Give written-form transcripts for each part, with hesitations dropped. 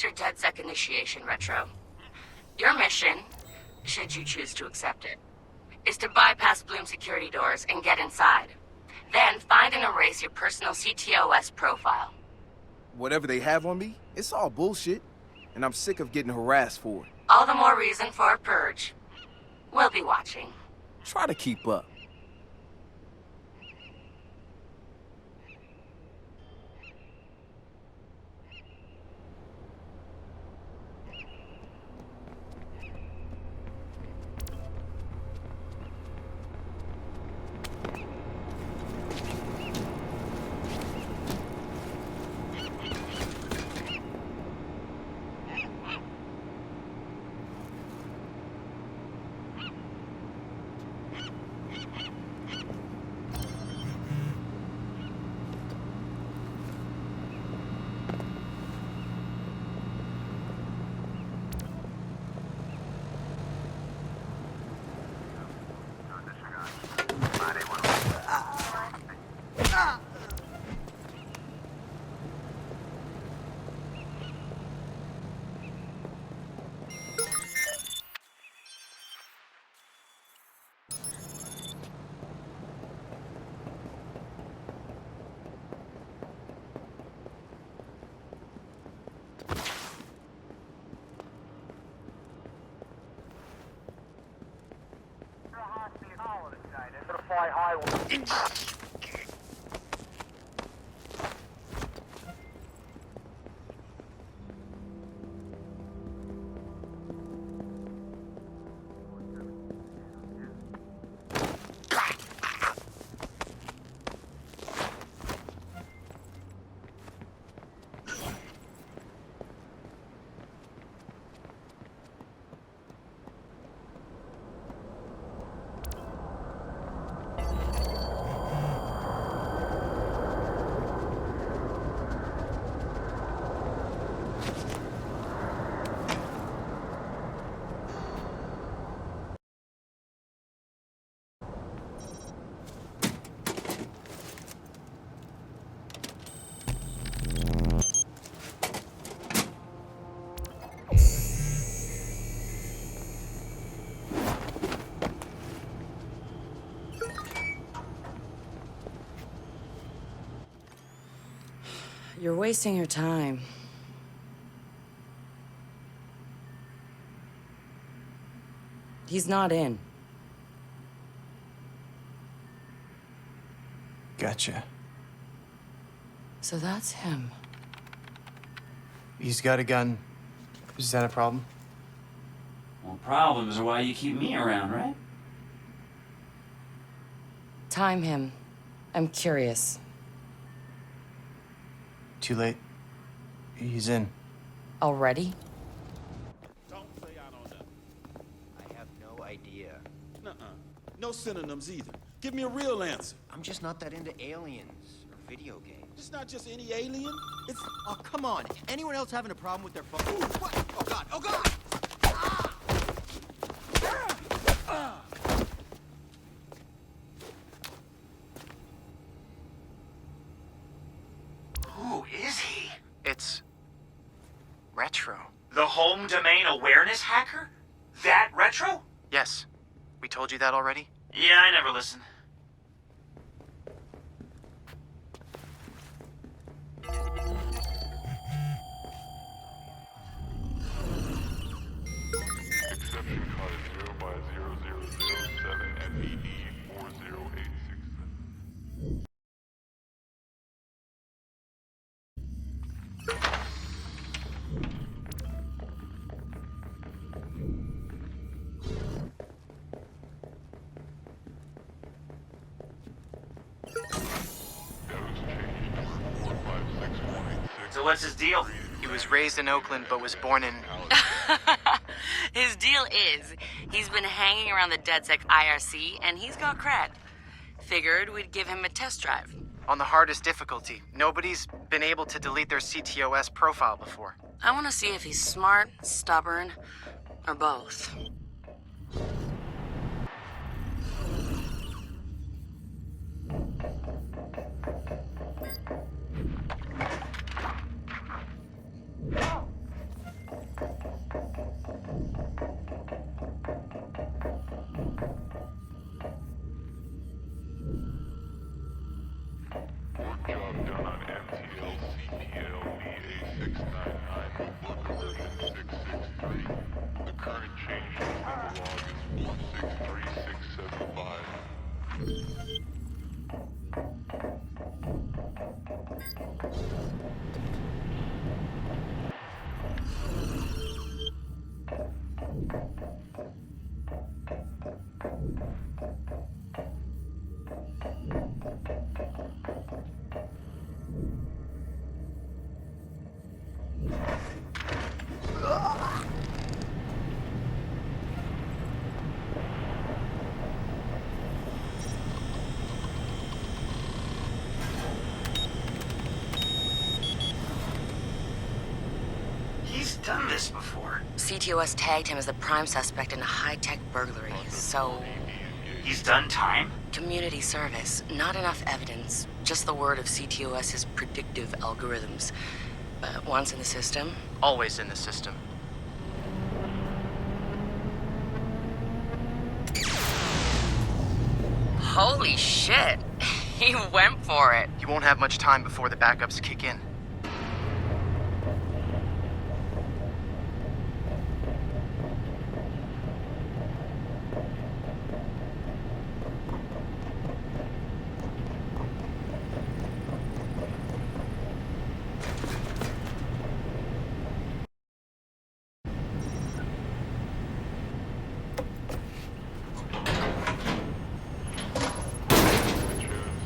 your DedSec initiation, Retro. Your mission, should you choose to accept it, is to bypass Bloom security doors and get inside. Then find and erase your personal CTOS profile. Whatever they have on me, it's all bullshit. And I'm sick of getting harassed for it. All the more reason for a purge. We'll be watching. Try to keep up. Fly high. You're wasting your time. He's not in. Gotcha. So that's him. He's got a gun. Is that a problem? Well, problems are why you keep me around, right? Time him. I'm curious. Too late. He's in. Already? Don't say I don't know. I have no idea. Nuh-uh. No synonyms either. Give me a real answer. I'm just not that into aliens or video games. It's not just any alien. It's... Oh, come on. Anyone else having a problem with their phone? Ooh, what? Oh, God. Oh, God! Who is he? It's... Retro. The home domain awareness hacker? That Retro? Yes. We told you that already? Yeah, I never listen. Exception card is 0x0007 MBE 4086. So what's his deal? He was raised in Oakland, but was born in... His deal is, he's been hanging around the DedSec IRC, and he's got cred. Figured we'd give him a test drive. on the hardest difficulty. Nobody's been able to delete their CTOS profile before. I want to see if he's smart, stubborn, or both. this before. CTOS tagged him as the prime suspect in a high-tech burglary, so... He's done time? Community service. Not enough evidence. Just the word of CTOS's predictive algorithms. But once in the system... Always in the system. Holy shit! He went for it. You won't have much time before the backups kick in.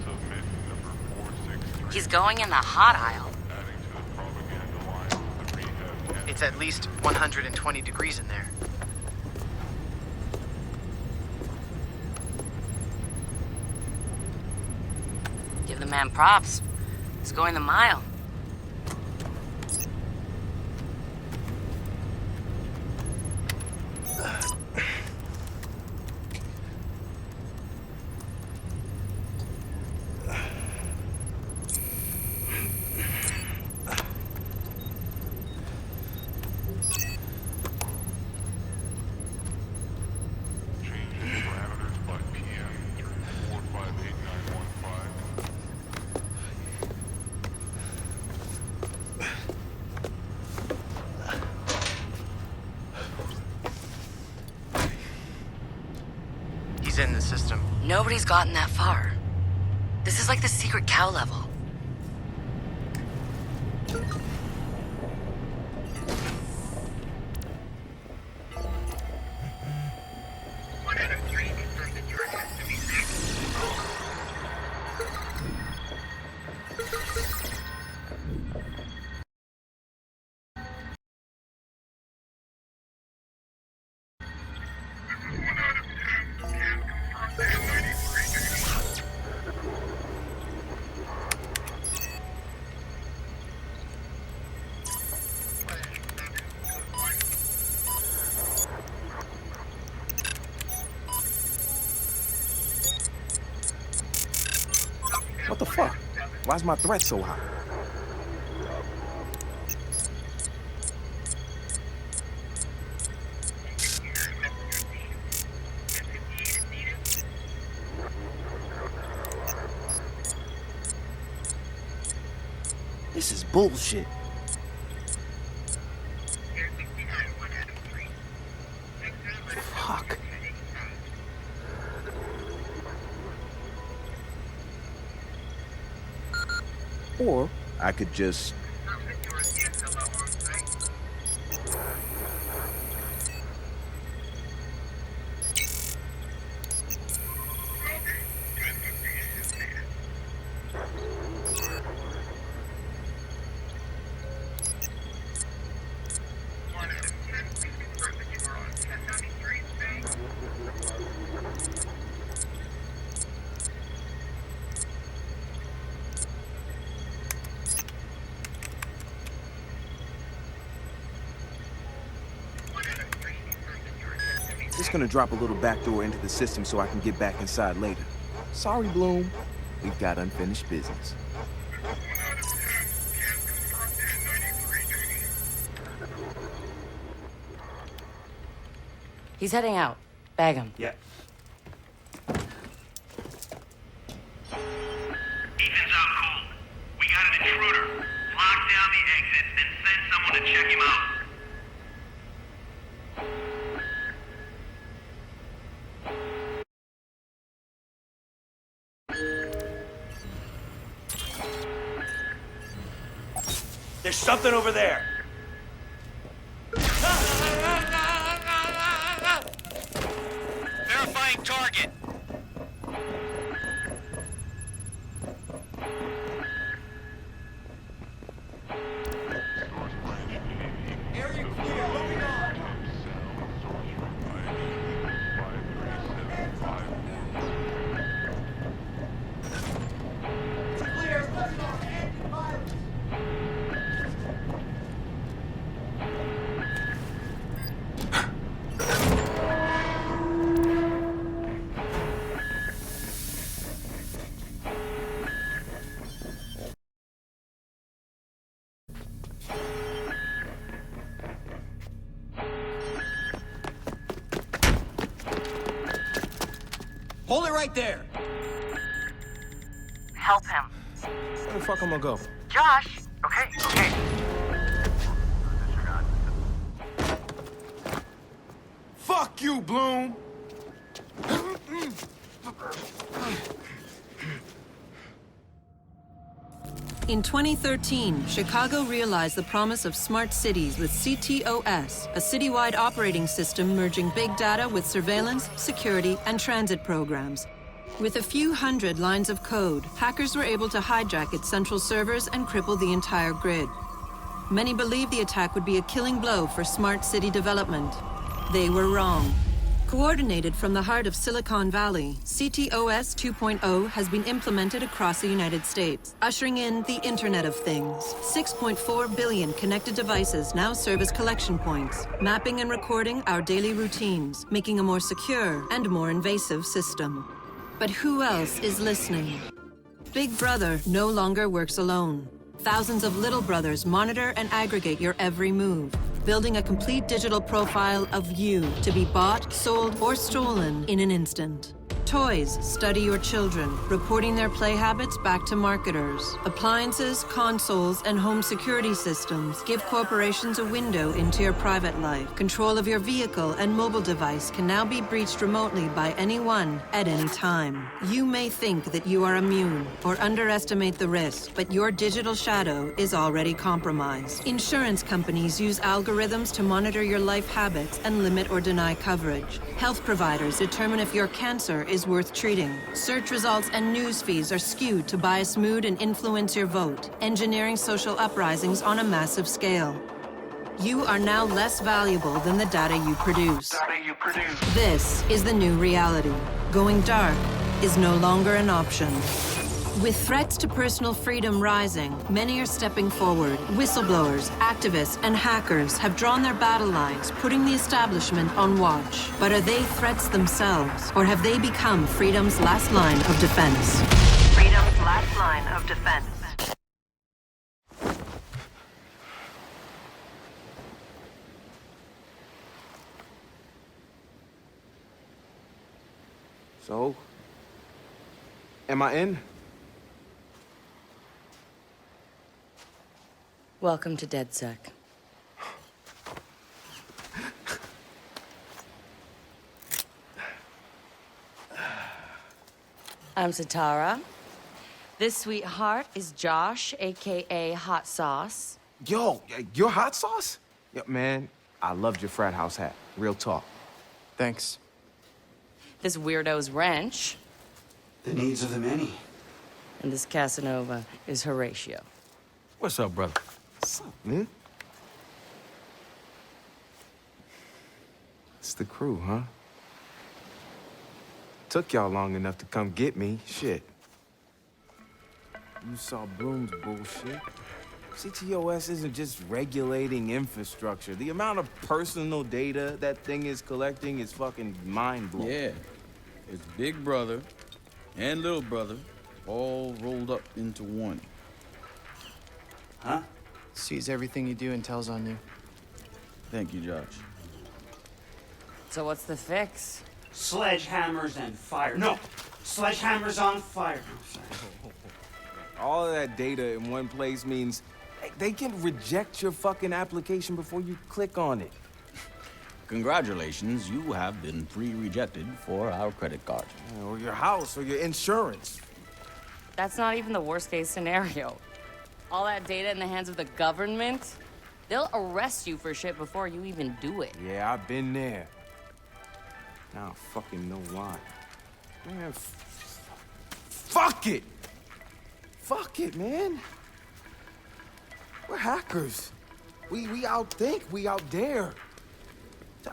Submit number 463. He's going in the hot aisle. Adding to the propaganda line of the rehab tent. It's at least 120 degrees in there. Give the man props. He's going the mile. Changing parameters by PM 458-915. He's in the system. Nobody's gotten that far. This is like the secret cow level. What the fuck? Why's my threat so high? This is bullshit. Fuck. Or I could just... Just gonna drop a little backdoor into the system so I can get back inside later. Sorry, Bloom. We've got unfinished business. He's heading out. Bag him. Yeah. Ethan's out cold. We got an intruder. Lock down the exits, then send someone to check him out. There's something over there. Verifying target. Source branch AE. Area clear. Moving on. Sound source room ID 537-541. Clear. Moving on. Ending violence. Hold it right there! Help him. Where the fuck am I go? Josh! Okay. Fuck you, Bloom! In 2013, Chicago realized the promise of smart cities with CTOS, a citywide operating system merging big data with surveillance, security, and transit programs. With a few hundred lines of code, hackers were able to hijack its central servers and cripple the entire grid. Many believed the attack would be a killing blow for smart city development. They were wrong. Coordinated from the heart of Silicon Valley, CTOS 2.0 has been implemented across the United States, ushering in the Internet of Things. 6.4 billion connected devices now serve as collection points, mapping and recording our daily routines, making a more secure and more invasive system. But who else is listening? Big Brother no longer works alone. Thousands of little brothers monitor and aggregate your every move, building a complete digital profile of you to be bought, sold, or stolen in an instant. Toys study your children, reporting their play habits back to marketers. Appliances, consoles, and home security systems give corporations a window into your private life. Control of your vehicle and mobile device can now be breached remotely by anyone at any time. You may think that you are immune or underestimate the risk, but your digital shadow is already compromised. Insurance companies use algorithms to monitor your life habits and limit or deny coverage. Health providers determine if your cancer is worth treating. Search results and news feeds are skewed to bias mood and influence your vote, engineering social uprisings on a massive scale. You are now less valuable than the data you produce. This is the new reality. Going dark is no longer an option. With threats to personal freedom rising, many are stepping forward. Whistleblowers, activists, and hackers have drawn their battle lines, putting the establishment on watch. But are they threats themselves, or have they become freedom's last line of defense? Freedom's last line of defense. So, am I in? Welcome to DedSec. I'm Satara. This sweetheart is Josh, aka Hot Sauce. Yo, your hot sauce? Yo, man, I loved your frat house hat. Real talk. Thanks. This weirdo's Wrench. The needs of the many. And this Casanova is Horatio. What's up, brother? What's up, man? It's the crew, huh? Took y'all long enough to come get me. Shit. You saw Bloom's bullshit. CTOS isn't just regulating infrastructure. The amount of personal data that thing is collecting is fucking mind-blowing. Yeah. It's Big Brother and Little Brother all rolled up into one. Huh? Sees everything you do and tells on you. Thank you, Josh. So what's the fix? Sledgehammers and fire. No! Sledgehammers on fire. All of that data in one place means they can reject your fucking application before you click on it. Congratulations, you have been pre-rejected for our credit card. Or your house, or your insurance. That's not even the worst case scenario. All that data in the hands of the government, they'll arrest you for shit before you even do it. Yeah, I've been there. Now I fucking know why. Man, fuck it! Fuck it, man. We're hackers. We outthink, we out dare.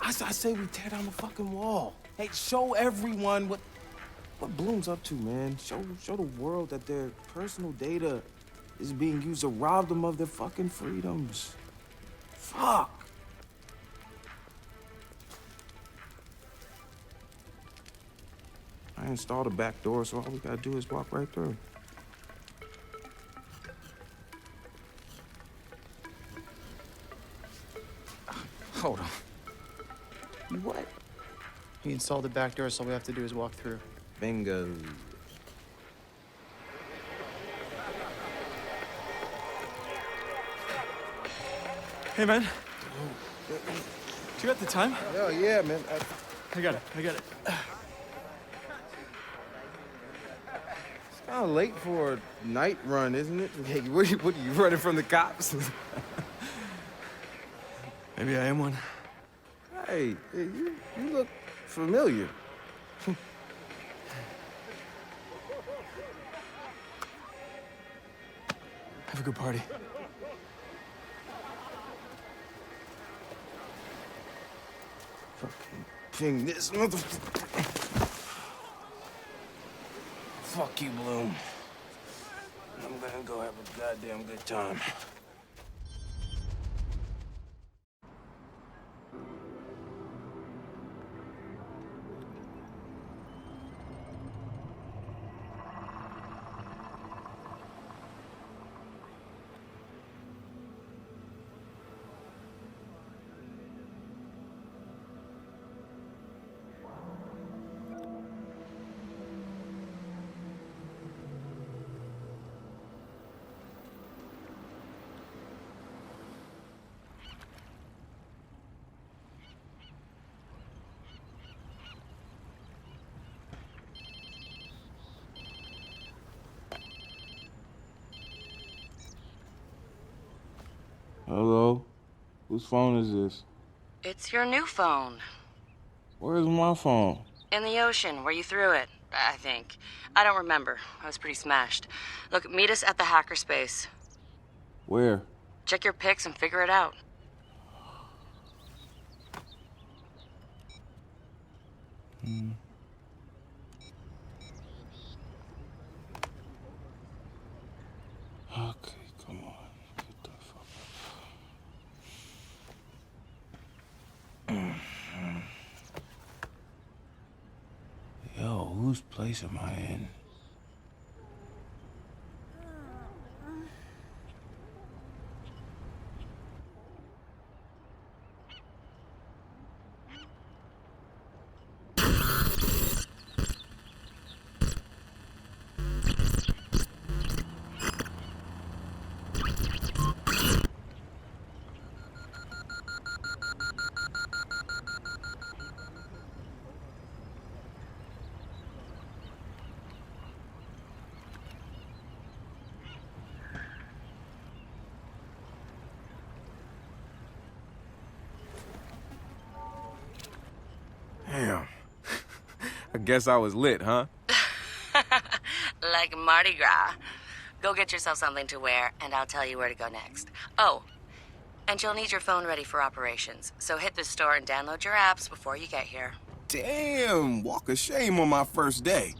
I say we tear down the fucking wall. Hey, show everyone what Bloom's up to, man. Show the world that their personal data is being used to rob them of their fucking freedoms. Fuck. I installed a back door, so all we gotta do is walk right through. Hold on. You what? He installed the back door, so all we have to do is walk through. Bingo. Hey, man. Do you got the time? Hell yeah, man. I got it. It's kind of late for a night run, isn't it? Hey, what are you running from the cops? Maybe I am one. Hey, you look familiar. Have a good party. Fucking ping this motherfucker. Fuck you, Bloom. I'm gonna go have a goddamn good time. Hello? Whose phone is this? It's your new phone. Where's my phone? In the ocean, where you threw it, I think. I don't remember. I was pretty smashed. Look, meet us at the hackerspace. Where? Check your pics and figure it out. Okay, come on. Get the fuck up. Yo, whose place am I in? Damn. I guess I was lit, huh? Like Mardi Gras. Go get yourself something to wear, and I'll tell you where to go next. Oh, and you'll need your phone ready for operations. So hit the store and download your apps before you get here. Damn, walk of shame on my first day.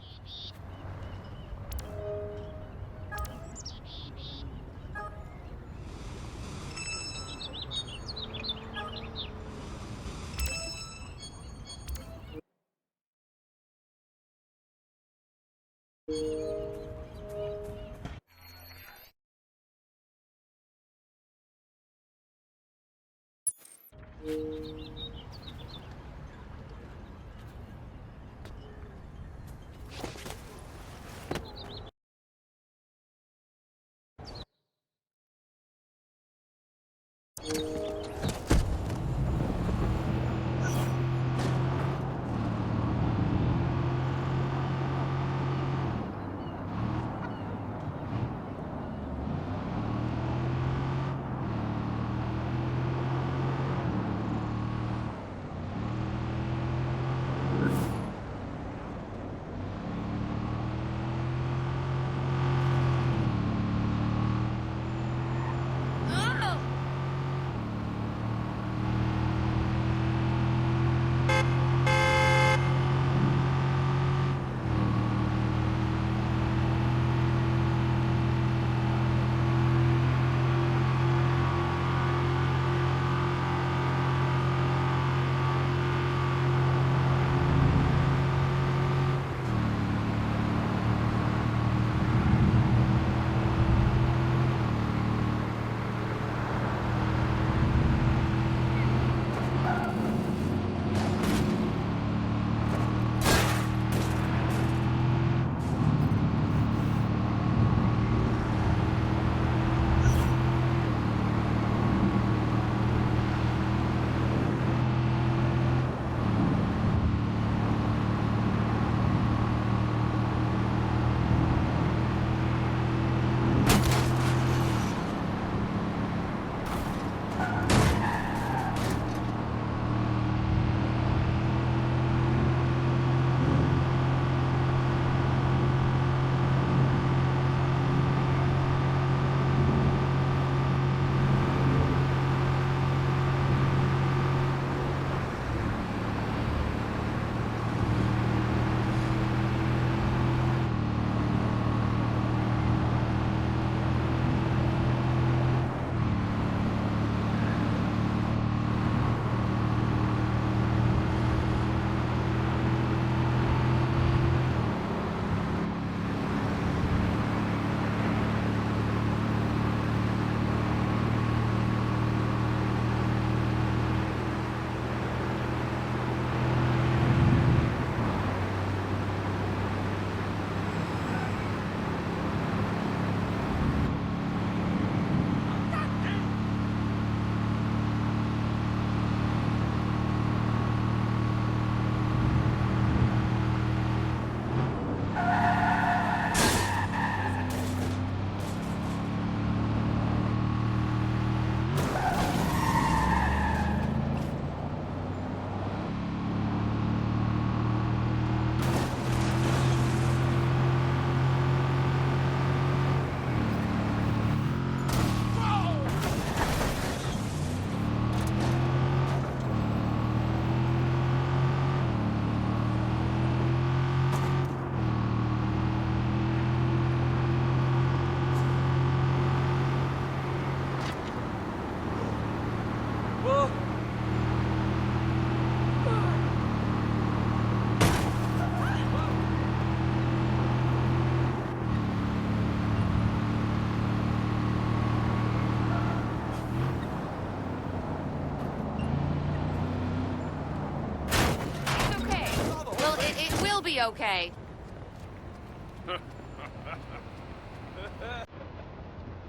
be okay.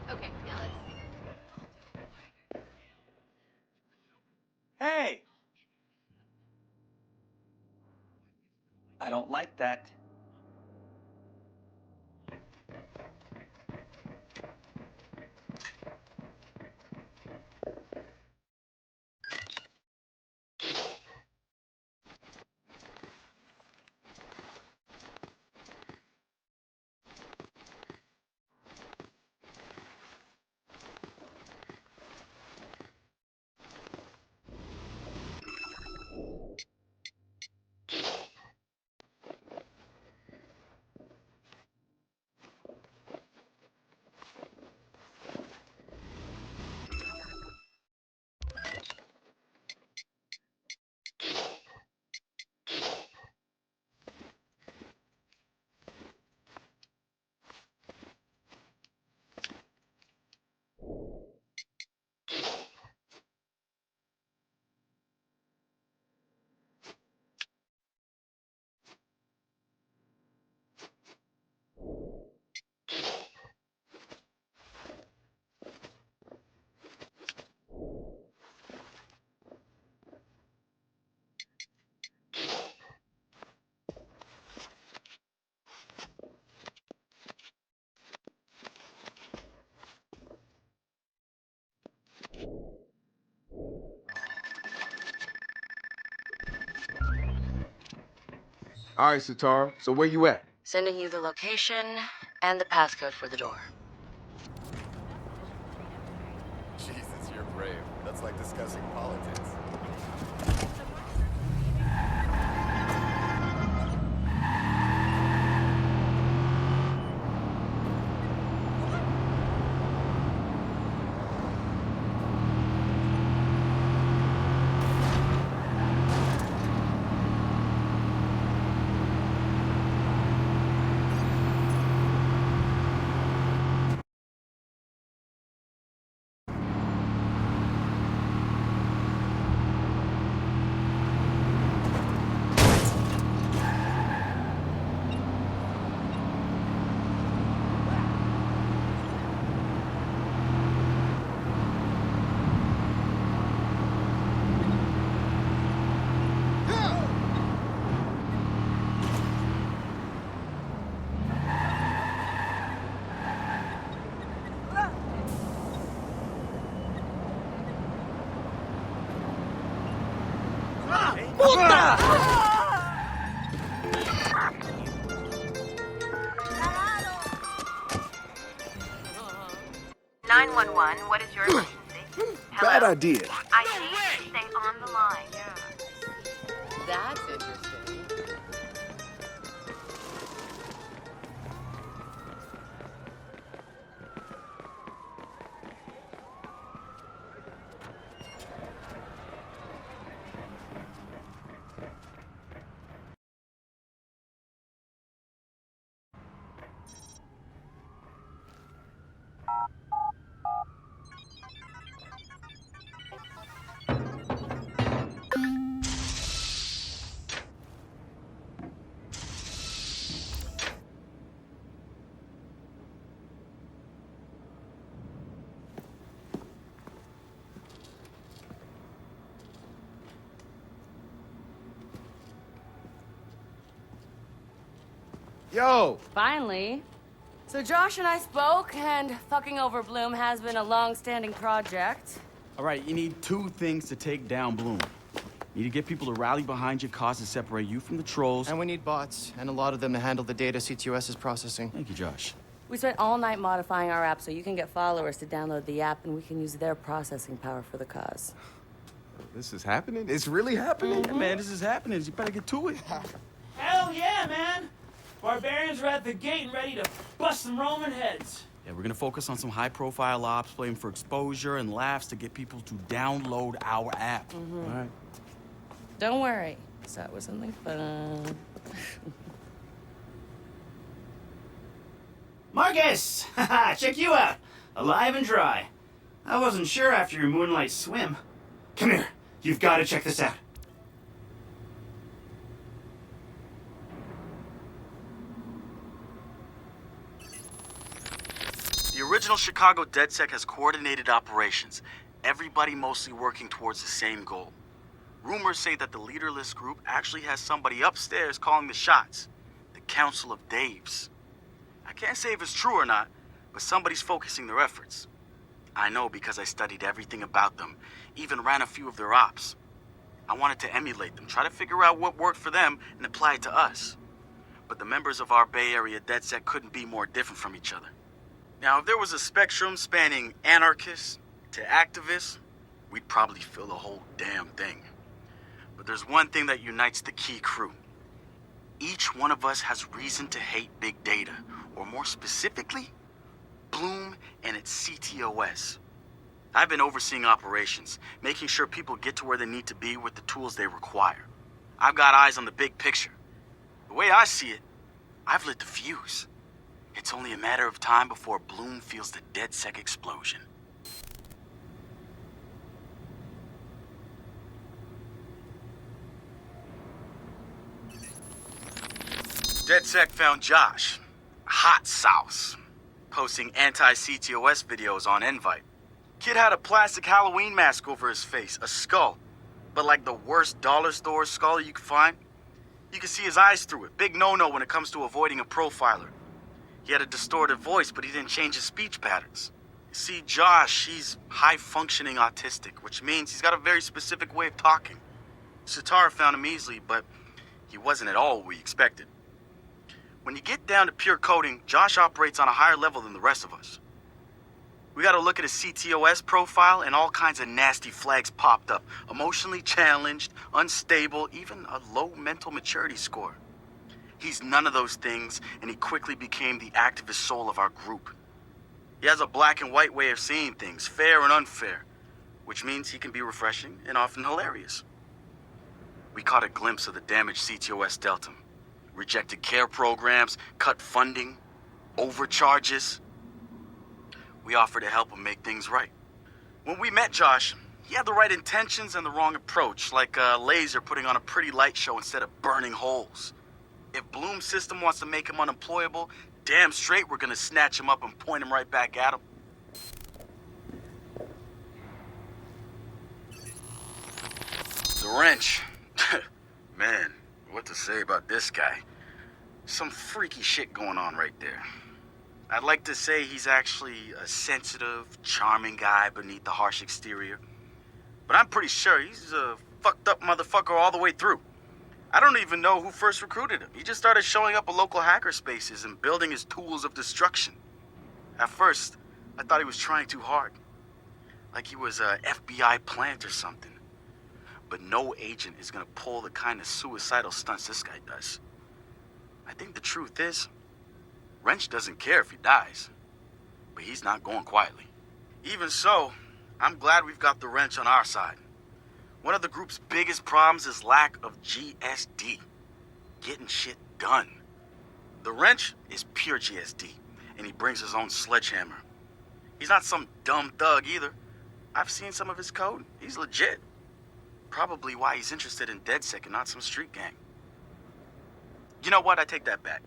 Okay, now let's see. Hey! I don't like that. All right, Satara. So where you at? Sending you the location and the passcode for the door. Jesus, you're brave. That's like discussing politics. What is your emergency? Bad idea. I need you to stay on the line. Yeah. That's interesting. Yo! Finally. So Josh and I spoke, and fucking over Bloom has been a long-standing project. All right, you need two things to take down Bloom. You need to get people to rally behind your cause to separate you from the trolls. And we need bots, and a lot of them to handle the data CTOS is processing. Thank you, Josh. We spent all night modifying our app so you can get followers to download the app, and we can use their processing power for the cause. This is happening? It's really happening? Yeah, man, this is happening. You better get to it. Hell yeah, man! Barbarians are at the gate and ready to bust some Roman heads. Yeah, we're gonna focus on some high-profile ops, playing for exposure and laughs to get people to download our app. All right. Don't worry. Start with something fun. Marcus! Haha, check you out. Alive and dry. I wasn't sure after your moonlight swim. Come here. You've got to check this out. original Chicago DedSec has coordinated operations, everybody mostly working towards the same goal. Rumors say that the leaderless group actually has somebody upstairs calling the shots, the Council of Daves. I can't say if it's true or not, but somebody's focusing their efforts. I know because I studied everything about them, even ran a few of their ops. I wanted to emulate them, try to figure out what worked for them and apply it to us. But the members of our Bay Area DedSec couldn't be more different from each other. Now, if there was a spectrum spanning anarchists to activists, we'd probably fill the whole damn thing. But there's one thing that unites the key crew. Each one of us has reason to hate big data, or more specifically, Bloom and its CTOS. I've been overseeing operations, making sure people get to where they need to be with the tools they require. I've got eyes on the big picture. The way I see it, I've lit the fuse. It's only a matter of time before Bloom feels the DedSec explosion. DedSec found Josh, hot sauce, posting anti-CTOS videos on Invite. Kid had a plastic Halloween mask over his face, a skull, but like the worst dollar store skull you could find. You could see his eyes through it. Big no-no when it comes to avoiding a profiler. He had a distorted voice, but he didn't change his speech patterns. See, Josh, he's high-functioning autistic, which means he's got a very specific way of talking. Satara found him easily, but he wasn't at all what we expected. When you get down to pure coding, Josh operates on a higher level than the rest of us. We got to look at his CTOS profile, and all kinds of nasty flags popped up. Emotionally challenged, unstable, even a low mental maturity score. He's none of those things, and he quickly became the activist soul of our group. He has a black and white way of seeing things, fair and unfair, which means he can be refreshing and often hilarious. We caught a glimpse of the damage CTOS dealt him. Rejected care programs, cut funding, overcharges. We offered to help him make things right. When we met Josh, he had the right intentions and the wrong approach, like a laser putting on a pretty light show instead of burning holes. If Bloom's system wants to make him unemployable, damn straight we're gonna snatch him up and point him right back at him. The wrench. Man, what to say about this guy? Some freaky shit going on right there. I'd like to say he's actually a sensitive, charming guy beneath the harsh exterior. But I'm pretty sure he's a fucked up motherfucker all the way through. I don't even know who first recruited him. He just started showing up at local hacker spaces and building his tools of destruction. At first, I thought he was trying too hard. Like he was a FBI plant or something. But no agent is gonna pull the kind of suicidal stunts this guy does. I think the truth is, Wrench doesn't care if he dies. But he's not going quietly. Even so, I'm glad we've got the Wrench on our side. One of the group's biggest problems is lack of GSD. Getting shit done. The Wrench is pure GSD, and he brings his own sledgehammer. He's not some dumb thug either. I've seen some of his code. He's legit. Probably why he's interested in DedSec and not some street gang. You know what? I take that back.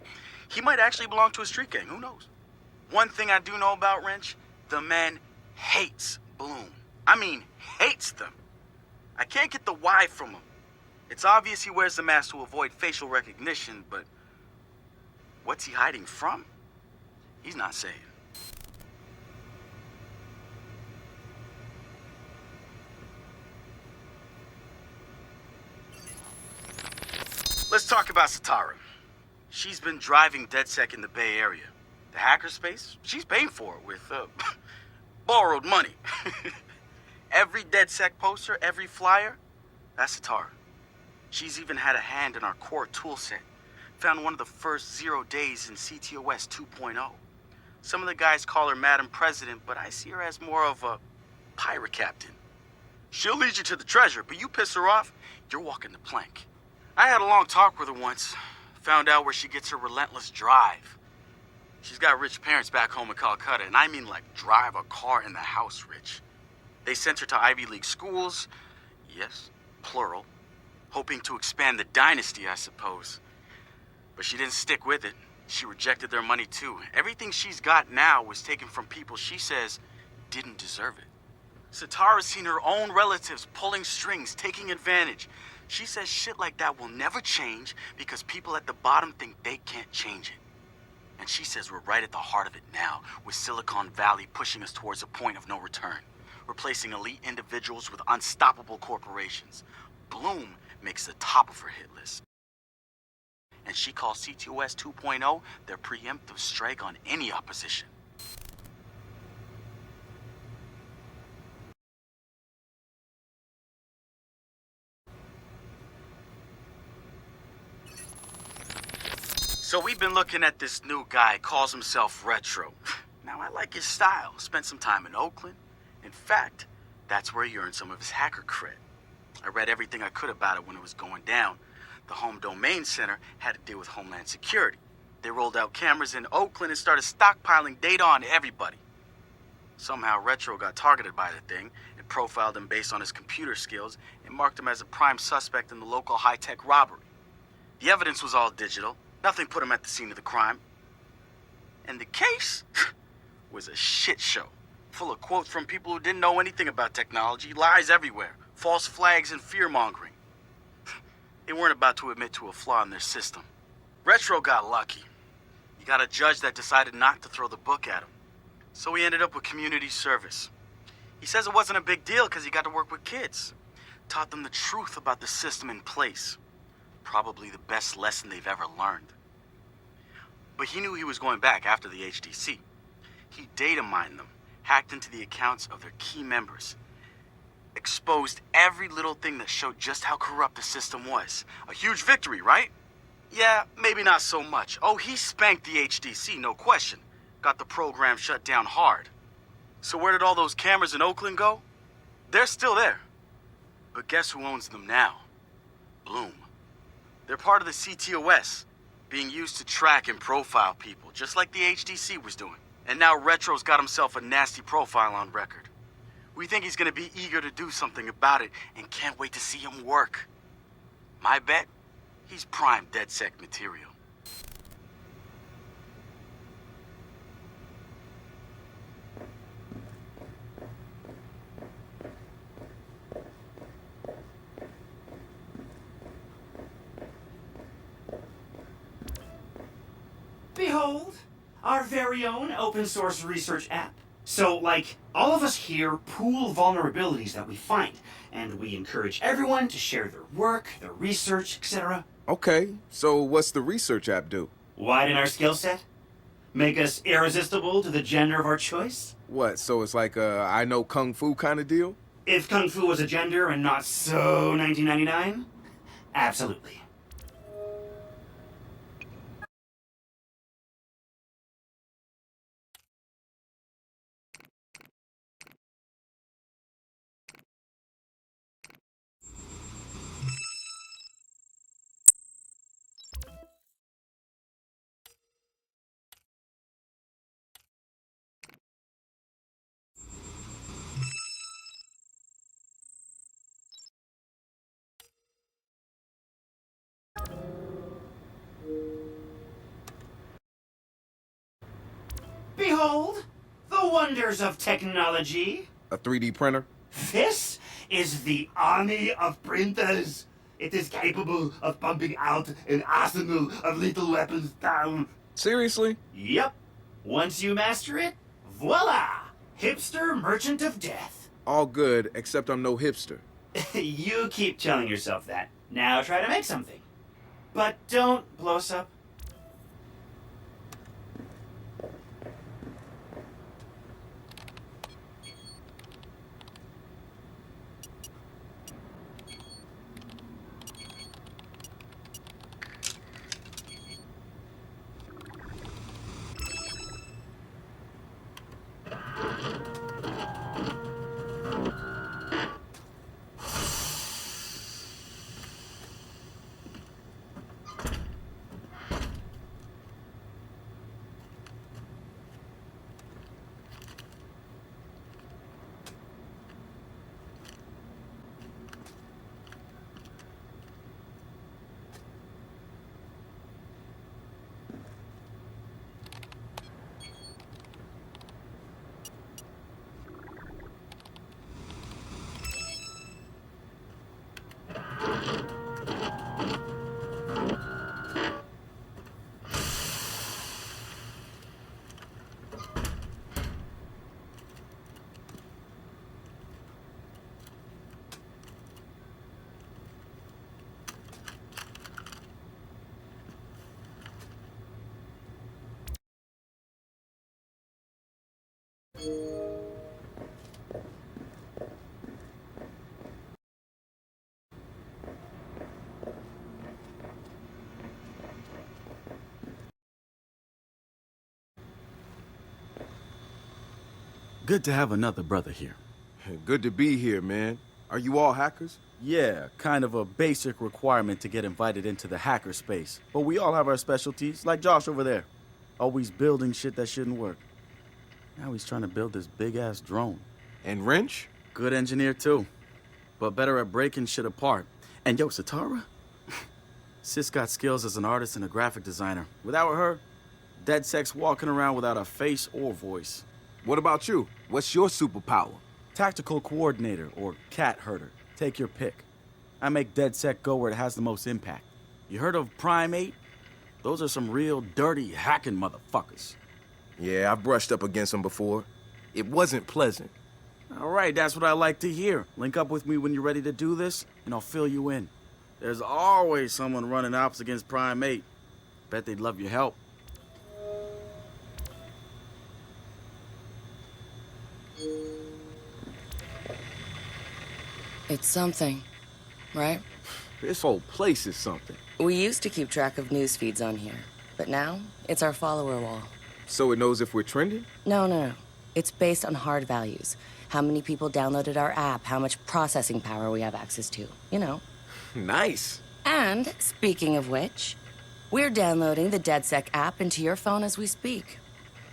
He might actually belong to a street gang. Who knows? One thing I do know about Wrench, the man hates Bloom. I mean, hates them. I can't get the why from him. It's obvious he wears the mask to avoid facial recognition, but what's he hiding from? He's not saying. Let's talk about Satara. She's been driving DedSec in the Bay Area. The hackerspace, she's paying for it with borrowed money. Every DedSec poster, every flyer, that's Satara. She's even had a hand in our core toolset. Found one of the first 0 days in CTOS 2.0. Some of the guys call her Madam President, but I see her as more of a pirate captain. She'll lead you to the treasure, but you piss her off, you're walking the plank. I had a long talk with her once. Found out where she gets her relentless drive. She's got rich parents back home in Calcutta, and I mean like drive a car in the house rich. They sent her to Ivy League schools, yes, plural, hoping to expand the dynasty, I suppose. But she didn't stick with it. She rejected their money too. Everything she's got now was taken from people she says didn't deserve it. Satara's seen her own relatives pulling strings, taking advantage. She says shit like that will never change because people at the bottom think they can't change it. And she says we're right at the heart of it now, with Silicon Valley pushing us towards a point of no return, replacing elite individuals with unstoppable corporations. Bloom makes the top of her hit list. And she calls CTOS 2.0 their preemptive strike on any opposition. So we've been looking at this new guy, calls himself Retro. Now I like his style, spent some time in Oakland. In fact, that's where he earned some of his hacker cred. I read everything I could about it when it was going down. The Home Domain Center had to deal with Homeland Security. They rolled out cameras in Oakland and started stockpiling data on everybody. Somehow Retro got targeted by the thing and profiled him based on his computer skills and marked him as a prime suspect in the local high-tech robbery. The evidence was all digital. Nothing put him at the scene of the crime. And the case was a shit show, full of quotes from people who didn't know anything about technology, lies everywhere, false flags and fear-mongering. They weren't about to admit to a flaw in their system. Retro got lucky. He got a judge that decided not to throw the book at him. So he ended up with community service. He says it wasn't a big deal because he got to work with kids. Taught them the truth about the system in place. Probably the best lesson they've ever learned. But he knew he was going back after the HDC. He data mined them, hacked into the accounts of their key members, exposed every little thing that showed just how corrupt the system was. A huge victory, right? Yeah, maybe not so much. Oh, he spanked the HDC, no question. Got the program shut down hard. So where did all those cameras in Oakland go? They're still there. But guess who owns them now? Bloom. They're part of the CTOS, being used to track and profile people, just like the HDC was doing. And now Retro's got himself a nasty profile on record. We think he's gonna be eager to do something about it and can't wait to see him work. My bet, he's prime DedSec material. Behold, our very own open source research app. So, like, all of us here pool vulnerabilities that we find, and we encourage everyone to share their work, their research, etc. Okay, so what's the research app do? Widen our skill set? Make us irresistible to the gender of our choice? What, so it's like a I know Kung Fu kind of deal? If Kung Fu was a gender and not so 1999? Absolutely. Behold, the wonders of technology. A 3D printer? This is the army of printers. It is capable of pumping out an arsenal of lethal weapons down. Seriously? Yep. Once you master it, voila! Hipster merchant of death. All good, except I'm no hipster. You keep telling yourself that. Now try to make something. But don't blow us up. Good to have another brother here. Good to be here, man. Are you all hackers? Yeah, kind of a basic requirement to get invited into the hacker space. But we all have our specialties, like Josh over there. Always building shit that shouldn't work. Now he's trying to build this big-ass drone. And Wrench? Good engineer, too. But better at breaking shit apart. And yo, Satara? Sis got skills as an artist and a graphic designer. Without her, DedSec's walking around without a face or voice. What about you? What's your superpower? Tactical coordinator or cat herder. Take your pick. I make DedSec go where it has the most impact. You heard of Prime 8? Those are some real dirty hacking motherfuckers. Yeah, I've brushed up against them before. It wasn't pleasant. All right, that's what I like to hear. Link up with me when you're ready to do this, and I'll fill you in. There's always someone running ops against Prime 8. Bet they'd love your help. It's something, right? This whole place is something. We used to keep track of news feeds on here, but now it's our follower wall. So it knows if we're trending? No. It's based on hard values. How many people downloaded our app, how much processing power we have access to, you know. Nice. And, speaking of which, we're downloading the DedSec app into your phone as we speak.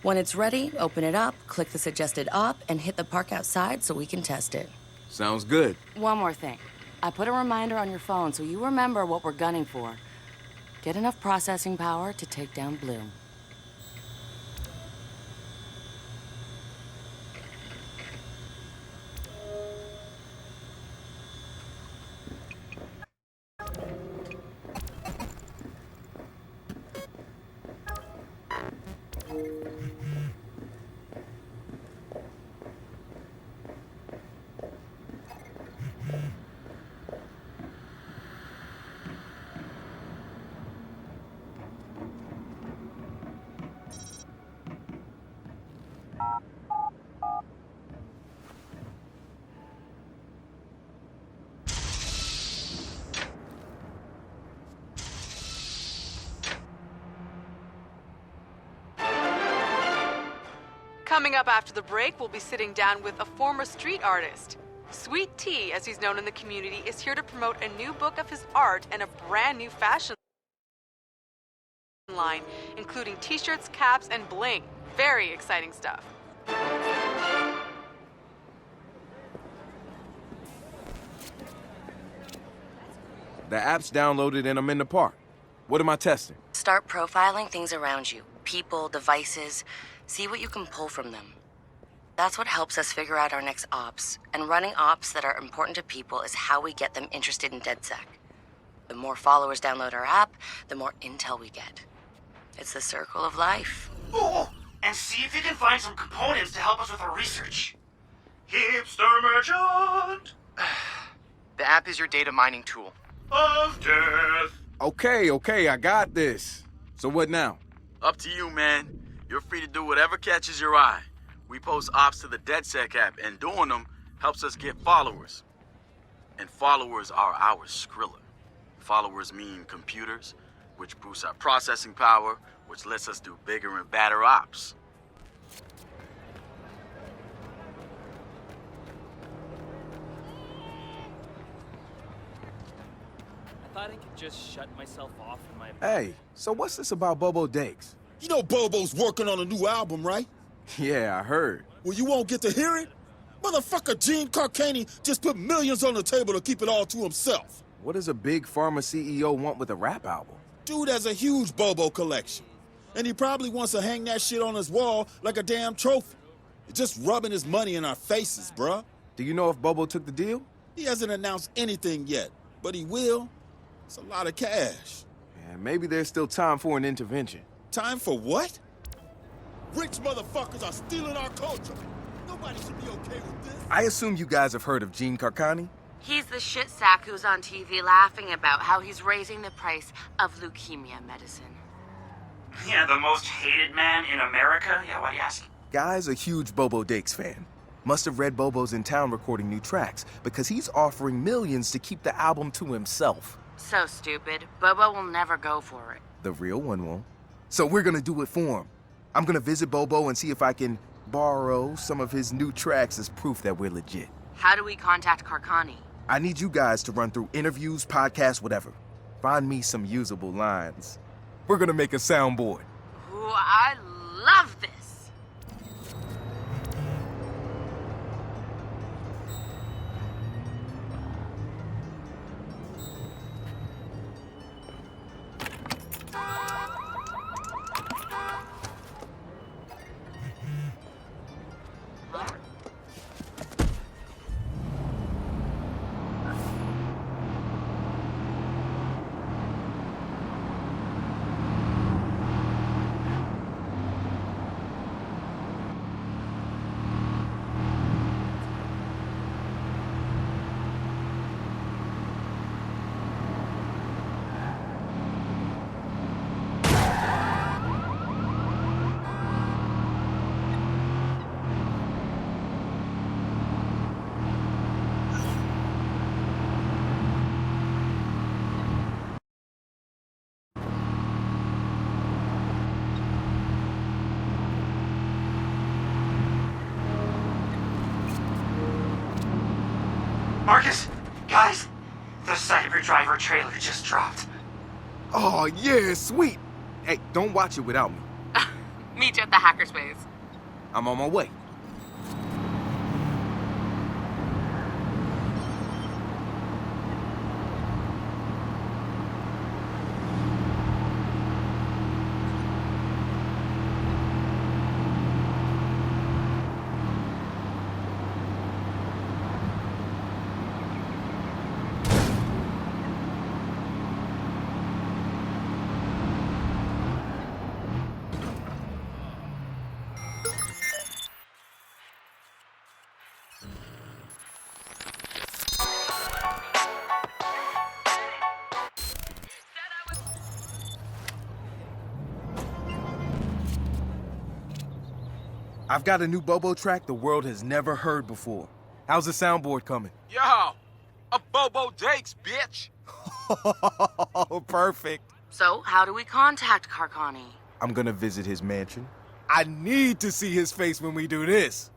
When it's ready, open it up, click the suggested op, and hit the park outside so we can test it. Sounds good. One more thing. I put a reminder on your phone so you remember what we're gunning for. Get enough processing power to take down Bloom. Coming up after the break, we'll be sitting down with a former street artist. Sweet Tea, as he's known in the community, is here to promote a new book of his art and a brand new fashion line, including t-shirts, caps, and bling. Very exciting stuff. The app's downloaded and I'm in the park. What am I testing? Start profiling things around you. People, devices. See what you can pull from them. That's what helps us figure out our next ops. And running ops that are important to people is how we get them interested in DedSec. The more followers download our app, the more intel we get. It's the circle of life. Oh, and see if you can find some components to help us with our research. Hipster merchant! The app is your data mining tool. Of death. Okay, I got this. So what now? Up to you, man. You're free to do whatever catches your eye. We post ops to the DedSec app, and doing them helps us get followers. And followers are our Skrilla. Followers mean computers, which boosts our processing power, which lets us do bigger and badder ops. I thought I could just shut myself off in my... Hey, so what's this about Bobo Dakes? You know Bobo's working on a new album, right? Yeah, I heard. Well, you won't get to hear it? Motherfucker Gene Carcani just put millions on the table to keep it all to himself. What does a big pharma CEO want with a rap album? Dude has a huge Bobo collection. And he probably wants to hang that shit on his wall like a damn trophy. Just rubbing his money in our faces, bruh. Do you know if Bobo took the deal? He hasn't announced anything yet, but he will. It's a lot of cash. Yeah, maybe there's still time for an intervention. Time for what? Rich motherfuckers are stealing our culture. Nobody should be okay with this. I assume you guys have heard of Gene Carcani? He's the shit sack who's on TV laughing about how he's raising the price of leukemia medicine. Yeah, the most hated man in America? Yeah, why do you ask? Guy's a huge Bobo Dakes fan. Must have read Bobo's in town recording new tracks because he's offering millions to keep the album to himself. So stupid. Bobo will never go for it. The real one won't. So we're gonna do it for him. I'm gonna visit Bobo and see if I can borrow some of his new tracks as proof that we're legit. How do we contact Karkani? I need you guys to run through interviews, podcasts, whatever. Find me some usable lines. We're gonna make a soundboard. Ooh, I love this. Marcus, guys, the Cyber Driver trailer just dropped. Oh, yeah, sweet. Hey, don't watch it without me. Meet you at the hackerspace. I'm on my way. I've got a new Bobo track the world has never heard before. How's the soundboard coming? Yo, a Bobo Dakes, bitch. Oh, perfect. So, how do we contact Karkani? I'm gonna visit his mansion. I need to see his face when we do this.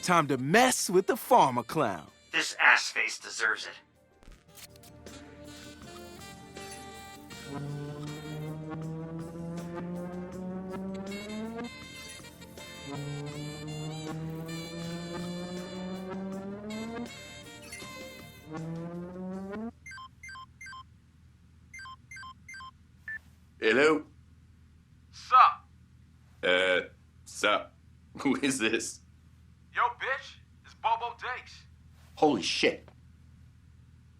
Time to mess with the farmer clown. This ass face deserves it. Hello? Sup? Sup? Who is this? Yo, bitch, it's Bobo Dakes. Holy shit.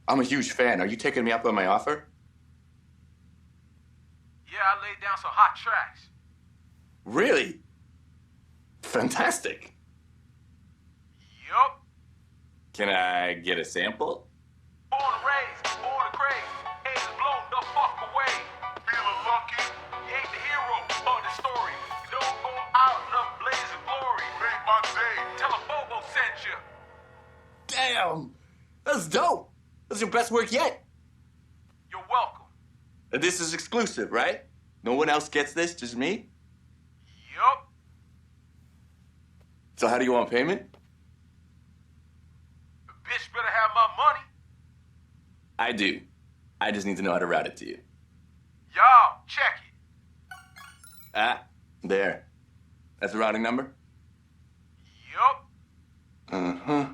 I'm a huge fan. Are you taking me up on my offer? Yeah, I laid down some hot tracks. Really? Fantastic. Yup. Can I get a sample? Born and raised, born and crazed, heads blown the fuck away. Feeling lucky? You ain't the hero of the story. Don't go out in a blaze of glory. Make my day. Tell a Bobo sent you. Damn! That's dope! That's your best work yet. You're welcome. And this is exclusive, right? No one else gets this, just me? Yup. So how do you want payment? Bitch better have my money. I do. I just need to know how to route it to you. Y'all, check it. Ah, there. That's the routing number? Yup. Uh-huh.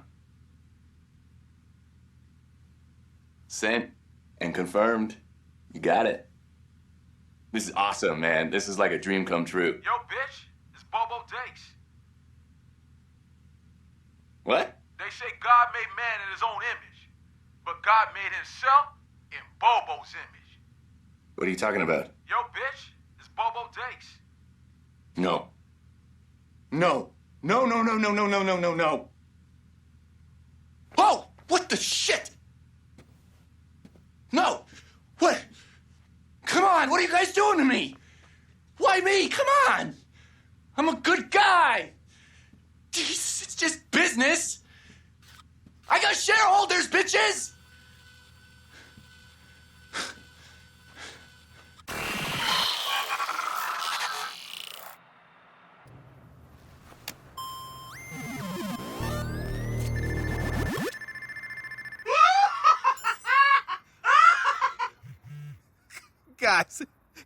Sent and confirmed. You got it. This is awesome, man. This is like a dream come true. Yo, bitch, it's Bobo Dakes. What? They say God made man in his own image, but God made himself in Bobo's image. What are you talking about? Yo, bitch, it's Bobo Dakes. No. No. No, no, no, no, no, no, no, no, no. Oh! What the shit? No! What? Come on, what are you guys doing to me? Why me? Come on! I'm a good guy! Jeez, it's just business! I got shareholders, bitches!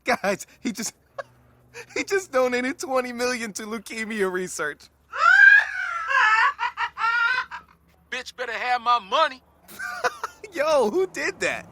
Guys, he just donated $20 million to leukemia research. Bitch better have my money. Yo, who did that?